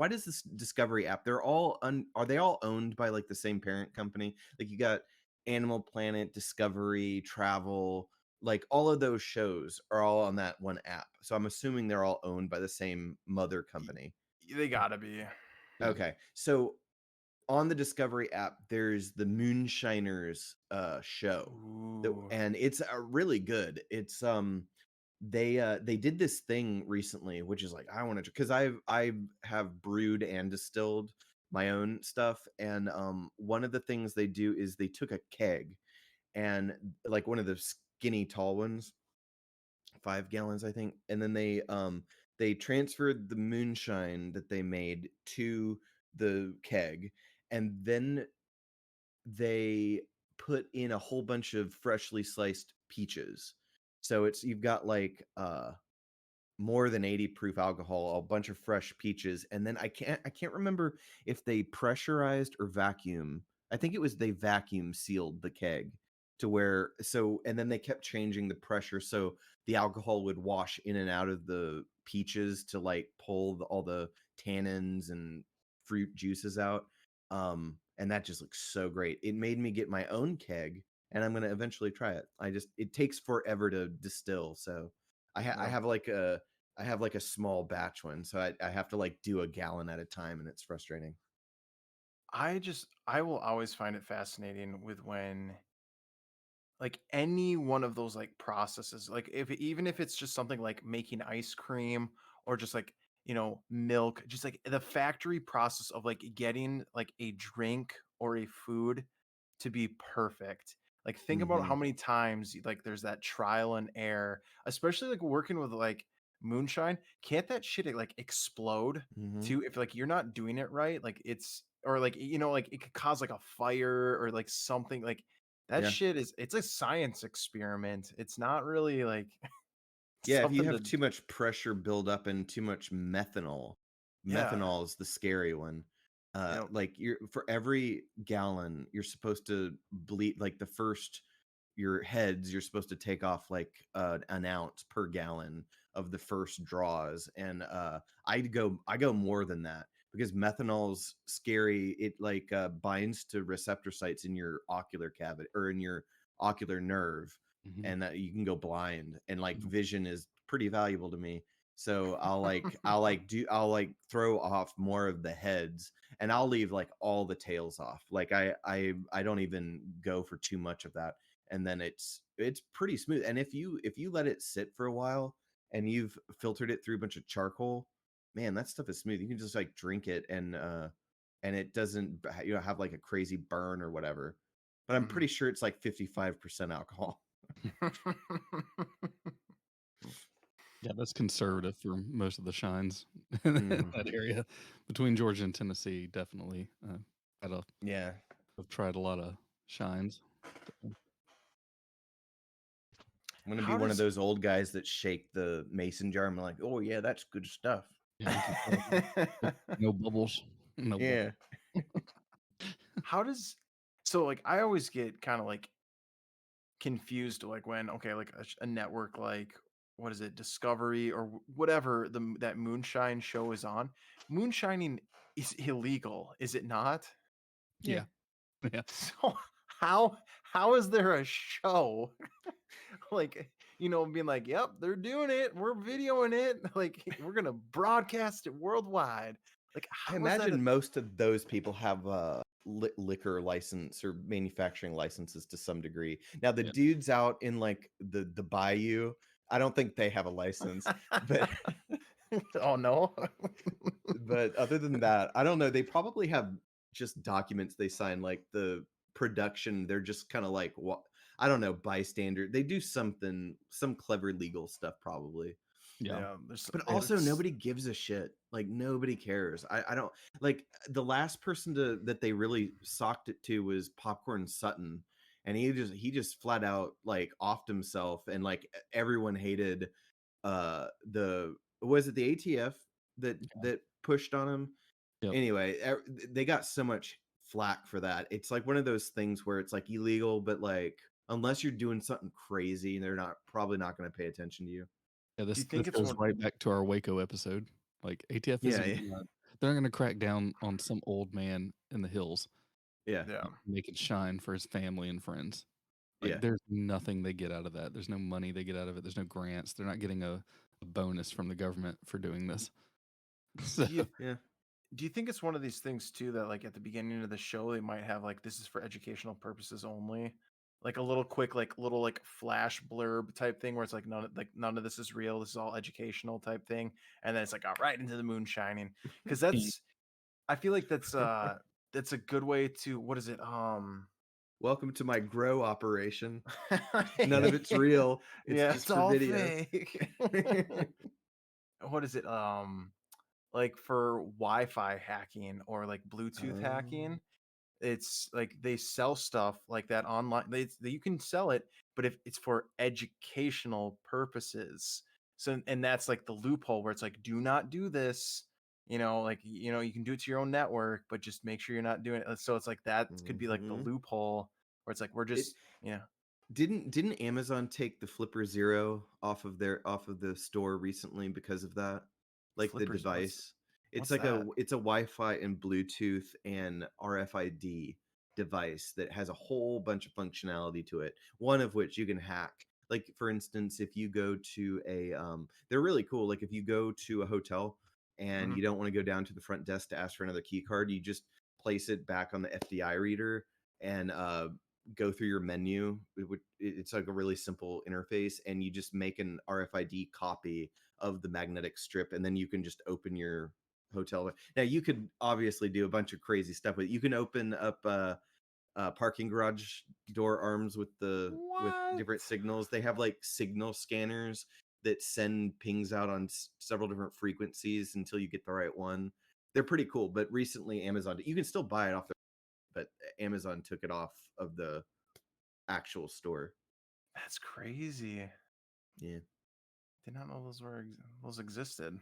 does this Discovery app, are they all owned by like the same parent company? Like you got Animal Planet, Discovery, Travel, like all of those shows are all on that one app. So I'm assuming they're all owned by the same mother company. They gotta be. Yeah. Okay. So on the Discovery app, there's the Moonshiners show. Ooh. And it's really good. It's they did this thing recently, which is like I want to, because I have brewed and distilled my own stuff, and one of the things they do is they took a keg, and like one of the skinny tall ones, 5 gallons I think, and then they transferred the moonshine that they made to the keg, and then they put in a whole bunch of freshly sliced peaches. So it's you've got like more than 80 proof alcohol, a bunch of fresh peaches, and then I can't remember if they pressurized or vacuum. I think it was they vacuum sealed the keg to where, so, and then they kept changing the pressure so the alcohol would wash in and out of the peaches to like pull all the tannins and fruit juices out. And that just looks so great. It made me get my own keg, and I'm going to eventually try it. It takes forever to distill, so I Yeah. have like a small batch one, so I have to like do a gallon at a time, and it's frustrating. I will always find it fascinating with when like any one of those like processes, like even if it's just something like making ice cream or just like, milk, just like the factory process of like getting like a drink or a food to be perfect. Like think about how Mhm. many times like there's that trial and error, especially like working with like moonshine. Can't that shit like explode Mhm. too if like you're not doing it right? Like it's or like like it could cause like a fire or like something like that Yeah. shit it's a science experiment. It's not really like Yeah, if you something have to too much pressure build up and too much methanol, yeah. methanol is the scary one. Yep. Like you're for every gallon, you're supposed to bleed like the first your heads, you're supposed to take off like an ounce per gallon of the first draws. And I go more than that because methanol's scary. It like binds to receptor sites in your ocular cavity or in your ocular nerve, Mhm. and you can go blind, and like Mhm. vision is pretty valuable to me. So I'll like throw off more of the heads, and I'll leave like all the tails off. Like I don't even go for too much of that, and then it's pretty smooth. And if you let it sit for a while and you've filtered it through a bunch of charcoal, man, that stuff is smooth. You can just like drink it, and it doesn't have like a crazy burn or whatever. But I'm Mhm. pretty sure it's like 55% alcohol. Yeah, that's conservative for most of the shines in Mhm. that area between Georgia and Tennessee. Definitely, Yeah. I've tried a lot of shines. I'm gonna be How one of does those old guys that shake the mason jar. I'm like, oh yeah, that's good stuff. Yeah, you can tell. No bubbles. No bubbles. Yeah. how does so like I always get kind of like confused like when okay like a network like what is it Discovery or whatever that moonshine show is on. Moonshining is illegal, is it not? Yeah. Yeah, yeah, So how is there a show like being like yep they're doing it, we're videoing it, like we're gonna broadcast it worldwide, like I how is that a imagine most of those people have liquor license or manufacturing licenses to some degree. Now the yeah. dudes out in like the bayou, I don't think they have a license, but oh no. but other than that, I don't know. They probably have just documents they sign, like the production. They're just kind of like what, I don't know, bystander. They do something, some clever legal stuff probably. Yeah. Yeah, there's But also it's nobody gives a shit. Like nobody cares. I don't like the last person that they really socked it to was Popcorn Sutton. And he just flat out like offed himself, and like everyone hated the was it the ATF that pushed on him? Yep. Anyway, they got so much flack for that. It's like one of those things where it's like illegal, but like unless you're doing something crazy, they're not probably not going to pay attention to you. Yeah, do you this think it's goes one right back to our Waco episode. Like ATF Yeah, isn't yeah. they're not gonna crack down on some old man in the hills. Yeah. Yeah. make it shine for his family and friends. Like Yeah. there's nothing they get out of that. There's no money they get out of it. There's no grants. They're not getting a bonus from the government for doing this. So Do you Yeah. do you think it's one of these things too that like at the beginning of the show they might have like this is for educational purposes only? Like a little quick little like flash blurb type thing where it's like none of this is real. This is all educational type thing. And then it's like all right into the moon shining. Cuz that's I feel like that's a good way to what is it? Welcome to my grow operation. None of it's real. It's Yeah, just it's for all video. fake. What is it? Like for Wi-Fi hacking or like Bluetooth Oh. hacking, it's like they sell stuff like that online. You can sell it, but if it's for educational purposes, so and that's like the loophole where it's like, do not do this. Like you can do it to your own network, but just make sure you're not doing it. So it's like that could be like the Mhm. loophole where it's like we're It just didn't Amazon take the Flipper Zero off of the store recently because of that? Like the flippers. device. It's What's like that? it's a Wi-Fi and Bluetooth and RFID device that has a whole bunch of functionality to it. One of which you can hack. Like for instance, if you go to they're really cool. Like if you go to a hotel and Mhm. you don't want to go down to the front desk to ask for another key card, you just place it back on the FDI reader and go through your menu. It's like a really simple interface, and you just make an RFID copy of the magnetic strip, and then you can just open your hotel. Now you could obviously do a bunch of crazy stuff with it. You can open up parking garage door arms with What? different signals. They have like signal scanners that send pings out on several different frequencies until you get the right one. They're pretty cool. But recently, Amazon, you can still buy it off their, but Amazon took it off of the actual store. That's crazy. Yeah. Did not know those existed.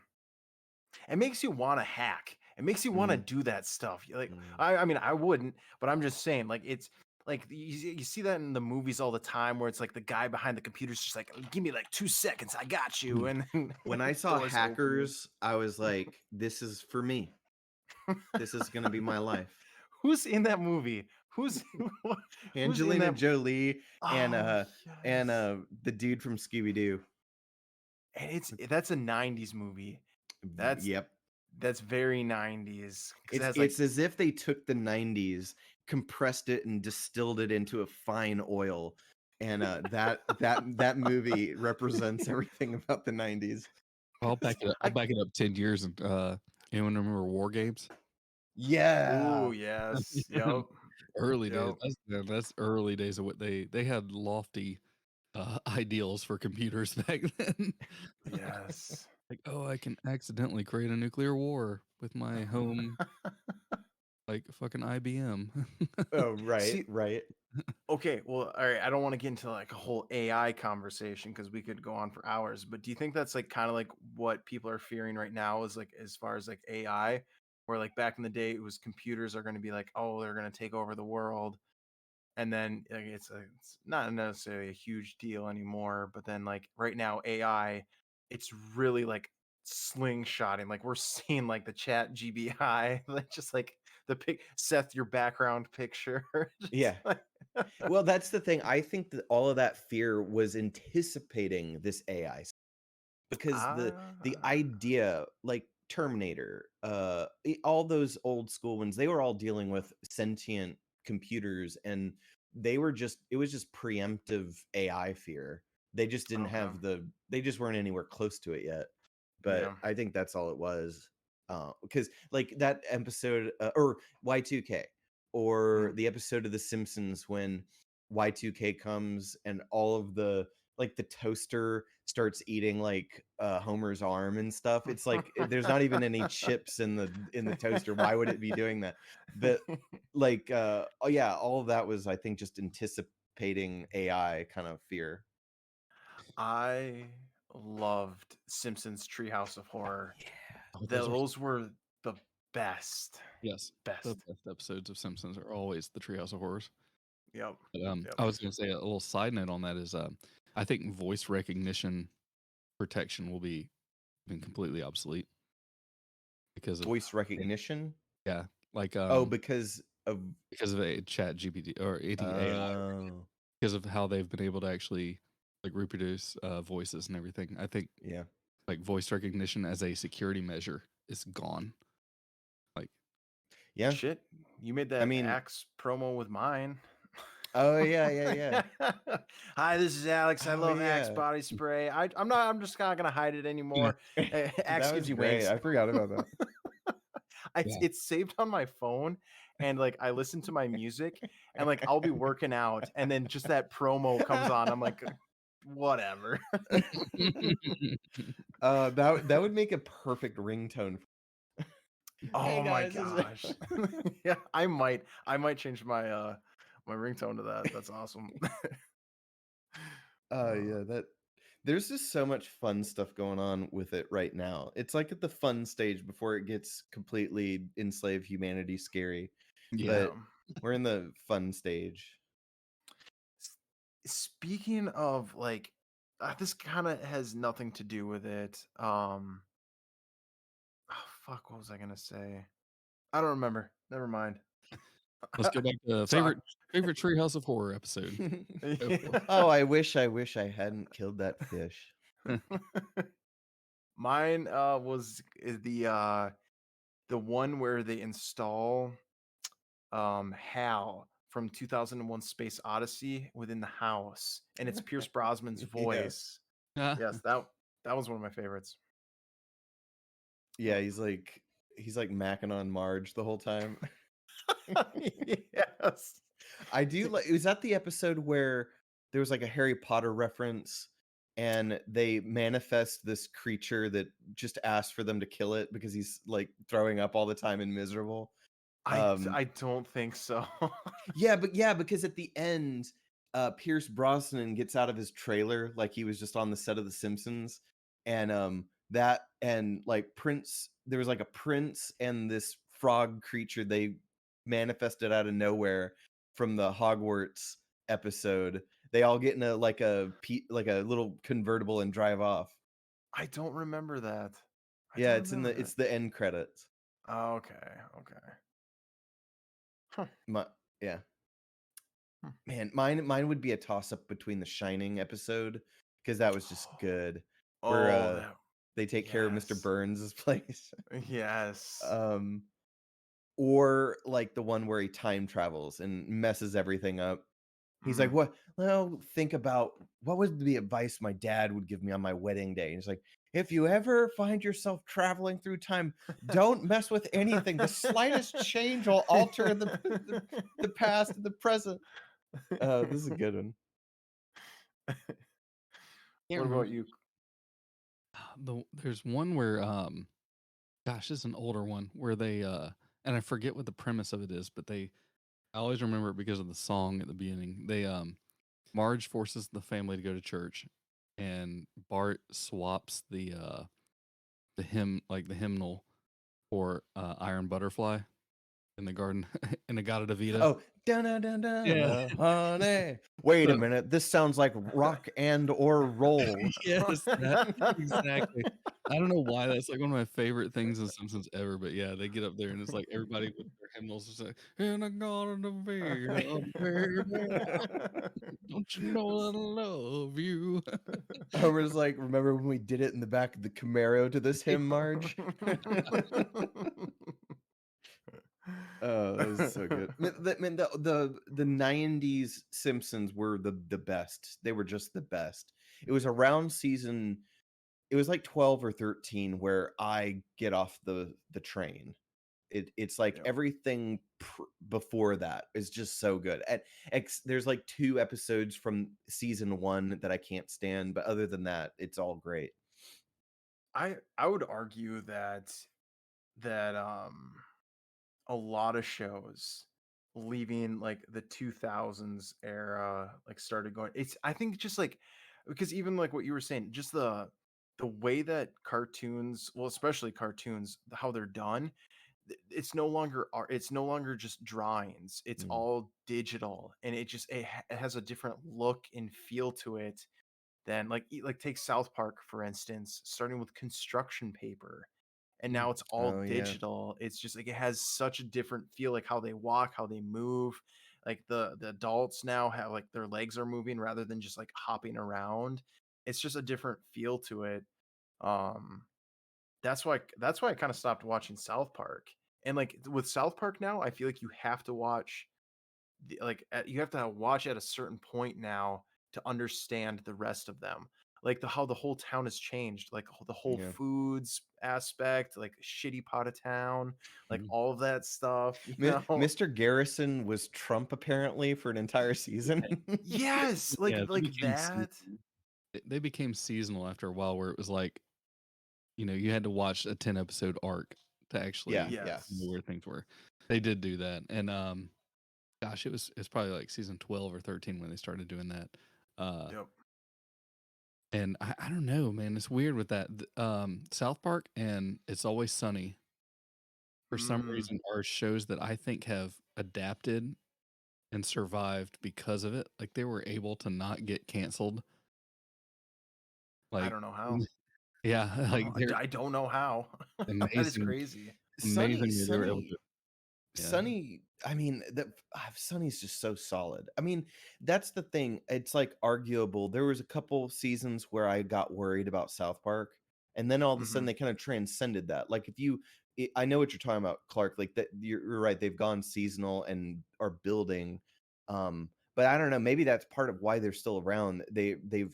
It makes you want to hack. It makes you want to Mhm. do that stuff. Like Mm. I mean, I wouldn't, but I'm just saying, like it's like you see that in the movies all the time, where it's like the guy behind the computer's just like, "Give me like 2 seconds, I got you." And When I saw doors opening. Hackers, I was like, this is for me. This is going to be my life. Who's in that movie? Who's who's in Angelina that? Jolie and Oh and yes, the dude from Scooby Doo. and that's a '90s movie. That's Yep. that's very '90s because it has like It's as if they took the 90s, compressed it and distilled it into a fine oil. And that movie represents everything about the 90s. I'll back it up. I'll back it up 10 years. And anyone remember War Games? Yeah. Oh yes, yep, Early days. yep. That's early days of what they had lofty ideals for computers back then. Yes. Like, oh, I can accidentally create a nuclear war with my home, like fucking IBM. Oh, right, See, right. okay, well, all right. I don't want to get into like a whole AI conversation because we could go on for hours. But do you think that's like kind of like what people are fearing right now is like as far as like AI, where like back in the day it was computers are going to be like, oh, they're going to take over the world, and then like, it's not necessarily a huge deal anymore. But then like right now AI, it's really like slingshotting. Like we're seeing like the chat GBI, like just like the Seth your background picture. just Yeah. like Well, that's the thing. I think that all of that fear was anticipating this AI because the Ah, idea, like Terminator, all those old school ones, they were all dealing with sentient computers, and it was just preemptive AI fear. They just didn't okay. have they just weren't anywhere close to it yet. But Yeah. I think that's all it was. Because like that episode or Y2K or Mm. the episode of The Simpsons when Y2K comes and all of the like the toaster starts eating like Homer's arm and stuff. It's like there's not even any chips in the toaster. Why would it be doing that? But like oh yeah, all of that was I think just anticipating AI kind of fear. I loved Simpsons Treehouse of Horror. Oh, Those were the best. yes, the Best. best episodes of Simpsons are always the Treehouse of Horrors. Yep. But, Yep. I was going to say a little side note on that is I think voice recognition protection will be completely obsolete because of Voice recognition. yeah, like Oh, because Of because of a Chat GPT or any AI, oh because of how they've been able to actually like reproduce voices and everything. I think yeah. like voice recognition as a security measure is gone. Like, Yeah. Shit, you made I that mean, Axe promo with mine. oh yeah. Hi, this is Alex. I Oh love Axe yeah. body spray. I'm just not gonna hide it anymore. Axe That gives was you great. wings. I forgot about that. yeah. It's saved on my phone, and like I listen to my music, and like I'll be working out, and then just that promo comes on. I'm like, whatever. That would make a perfect ringtone. Hey Oh my guys, gosh. Yeah, I might change my my ringtone to that. That's awesome. yeah, that there's just so much fun stuff going on with it right now. It's like at the fun stage before it gets completely enslaved humanity scary. Yeah. Yeah. But we're in the fun stage. Speaking of like this kind of has nothing to do with it. Oh, fuck, what was I gonna say? I don't remember. Never mind. Let's go back to Sorry. favorite Treehouse of Horror episode. Go for it. Oh, I wish I hadn't killed that fish. Mine was the one where they install Hal from 2001 Space Odyssey within the house, and it's Pierce Brosnan's Yeah. voice. Yes, that was one of my favorites. Yeah, he's like macking on Marge the whole time. Yes. I do like was that the episode where there was like a Harry Potter reference and they manifest this creature that just asks for them to kill it because he's like throwing up all the time and miserable. I don't think so. Yeah, because at the end, Pierce Brosnan gets out of his trailer like he was just on the set of The Simpsons, and that and like Prince, there was like a prince and this frog creature they manifested out of nowhere from the Hogwarts episode. They all get in a like a little convertible and drive off. I don't remember that. I Yeah, don't remember it's the end credits. that. Okay. Huh. Yeah. Hmm. Man, mine would be a toss up between the Shining episode because that was just good. Where Oh, they take care of Mr. yes. Burns' place. Yes. Or like the one where he time travels and messes everything up. He's like, Mhm. "What? Well, think about what was the advice my dad would give me on my wedding day." And he's like, "If you ever find yourself traveling through time, don't mess with anything. The slightest change will alter the past and the present." This is a good one. What about you? There's one where gosh, this is an older one where they and I forget what the premise of it is, but I always remember it because of the song at the beginning. They Marge forces the family to go to church, and Bart swaps the hymnal for Iron Butterfly in the garden in the Gata Davida. Oh, dun dun dun dun, Yeah. honey. Wait a So- minute. This sounds like rock and or roll. Yes, exactly. I don't know why that's like one of my favorite things in Simpsons ever, but yeah, they get up there and it's like everybody with their hymnals is like, "In a garden of Eden, baby, don't you know that I love you?" Homer's like, remember when we did it in the back of the Camaro to this hymn, Marge? Oh, that was so good. The 90s Simpsons were the best. They were just the best. It was around season, it was like 12 or 13 where I get off the train. It's like Yeah. everything before that is just so good. And there's like 2 episodes from season 1 that I can't stand, but other than that, it's all great. I would argue that a lot of shows leaving like the 2000s era like started going, it's I think just like because even like what you were saying, just the way that cartoons, well especially cartoons, how they're done, it's no longer art, it's no longer just drawings, it's Mm. all digital, and it has a different look and feel to it than like take South Park for instance, starting with construction paper and now it's all Oh, yeah. digital. It's just like it has such a different feel, like how they walk, how they move. Like the adults now have like their legs are moving rather than just like hopping around. It's just a different feel to it. Um, that's why I kind of stopped watching South Park. And like with South Park now, I feel like you have to watch you have to watch at a certain point now to understand the rest of them. Like how the whole town has changed, like the whole Yeah. foods aspect, like shitty pot of town, like Mhm. all of that stuff, Mr. Garrison was Trump apparently for an entire season. Yes, Yeah, they like became that. they became seasonal after a while, where it was like, you had to watch a 10-episode arc to Yeah, actually yeah. know Yes. where things were. They did do that, and gosh, it's probably like season 12 or 13 when they started doing that. Yep. And I don't know, man, it's weird with that. South Park and It's Always Sunny, for some Mm, reason, are shows that I think have adapted and survived because of it. Like, they were able to not get canceled. I Like, don't know how. yeah, like they're I don't know how. That is amazing, crazy. Sunny, amazing that they were able Sunny, to. Yeah, Sunny. I mean, Sunny's just so solid. I mean, that's the thing. It's like arguable. There was a couple seasons where I got worried about South Park, and then all of a sudden Hmm. they kind of transcended that. Like if you, I know what you're talking about, Clark. Like that, you're right. They've gone seasonal and are building. But I don't know. Maybe that's part of why they're still around. They've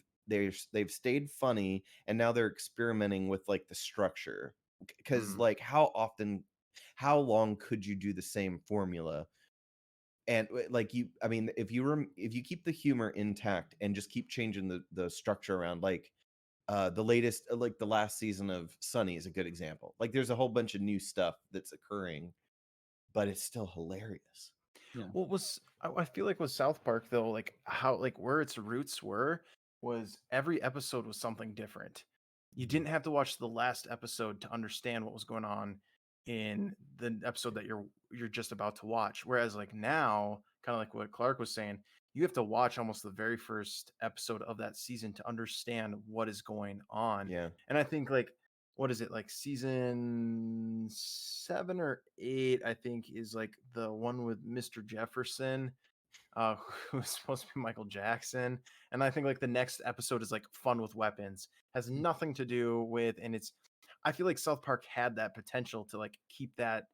stayed funny, and now they're experimenting with like the structure. Because Mm. like how long could you do the same formula? And like I mean, if you keep the humor intact and just keep changing the structure around, like the latest, like the last season of Sunny is a good example. Like there's a whole bunch of new stuff that's occurring, but it's still hilarious. yeah. What was I feel like with South Park though, like how like where its roots were was every episode was something different. You didn't have to watch the last episode to understand what was going on in the episode that you're just about to watch. Whereas like now, kind of like what Clark was saying, you have to watch almost the very first episode of that season to understand what is going on. Yeah. And I think like what is it, like season 7 or 8, I think, is like the one with Mr. Jefferson, uh who's supposed to be Michael Jackson. And I think like the next episode is like Fun with Weapons, has nothing to do with, and it's, I feel like South Park had that potential to like keep that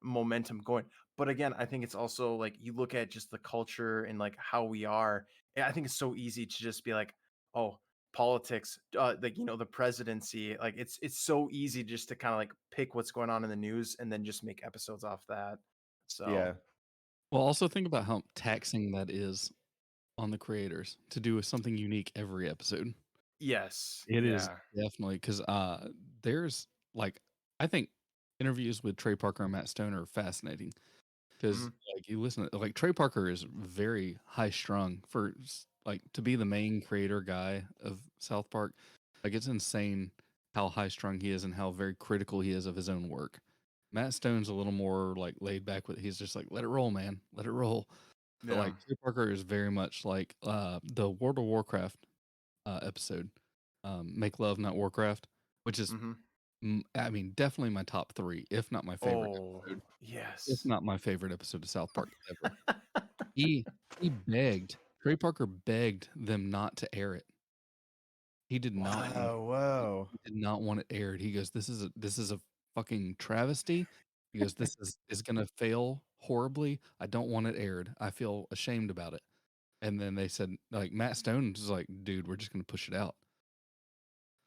momentum going. But again, I think it's also like you look at just the culture and like how we are. I think it's so easy to just be like, oh, politics, like the presidency. Like it's so easy just to kind of like pick what's going on in the news and then just make episodes off that. So Yeah. Well, also think about how taxing that is on the creators to do something unique every episode. yes, It is yeah. definitely because there's like, I think interviews with Trey Parker and Matt Stone are fascinating because Hmm. like you listen to, like, Trey Parker is very high strung for like to be the main creator guy of South Park. Like, it's insane how high strung he is and how very critical he is of his own work. Matt Stone's a little more like laid back with, he's just like, let it roll, man, let it roll. But Yeah. like Trey Parker is very much like the World of Warcraft episode, Make Love Not Warcraft, which is, Hmm. I mean, definitely my top three, if not my favorite Oh, episode, if yes. not my favorite episode of South Park ever. He he begged, Trey Parker begged them not to air it. He did not want What? Whoa. he did not want it aired. He goes, this is a fucking travesty. He goes, this is gonna fail horribly. I don't want it aired. I feel ashamed about it. And then they said, like, Matt Stone was like, dude, we're just gonna push it out.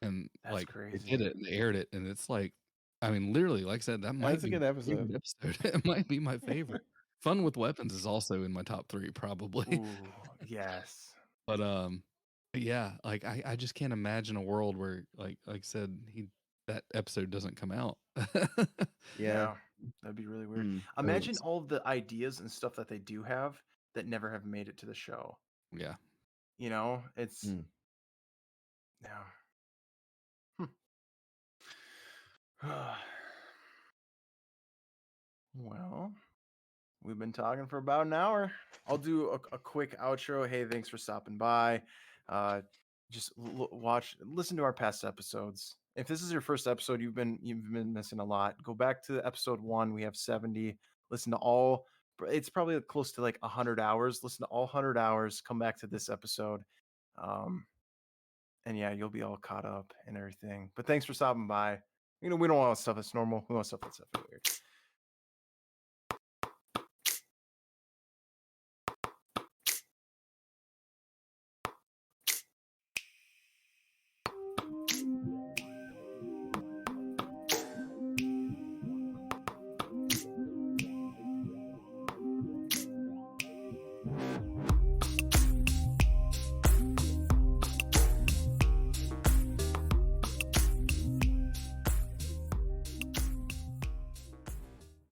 And That's like they did crazy. it and they aired it, and it's like, I mean, literally, like I said, that might That's a be good my favorite episode. episode. It might be my favorite. Fun with Weapons is also in my top three, probably. Ooh, yes. But yeah, like I just can't imagine a world where like I said, that episode doesn't come out. Yeah. Yeah, that'd be really weird. Hmm. Imagine It's- all of the ideas and stuff that they do have that never have made it to the show. yeah. It's Hmm. yeah. Well, we've been talking for about an hour. I'll do a quick outro. Hey, thanks for stopping by. Uh, just listen to our past episodes. If this is your first episode, you've been missing a lot. Go back to episode 1. We have 70. Listen to all. It's probably close to like 100 hours. Listen to all 100 hours. Come back to this episode. And yeah, you'll be all caught up and everything. But thanks for stopping by. We don't want stuff that's normal. We want stuff that's weird.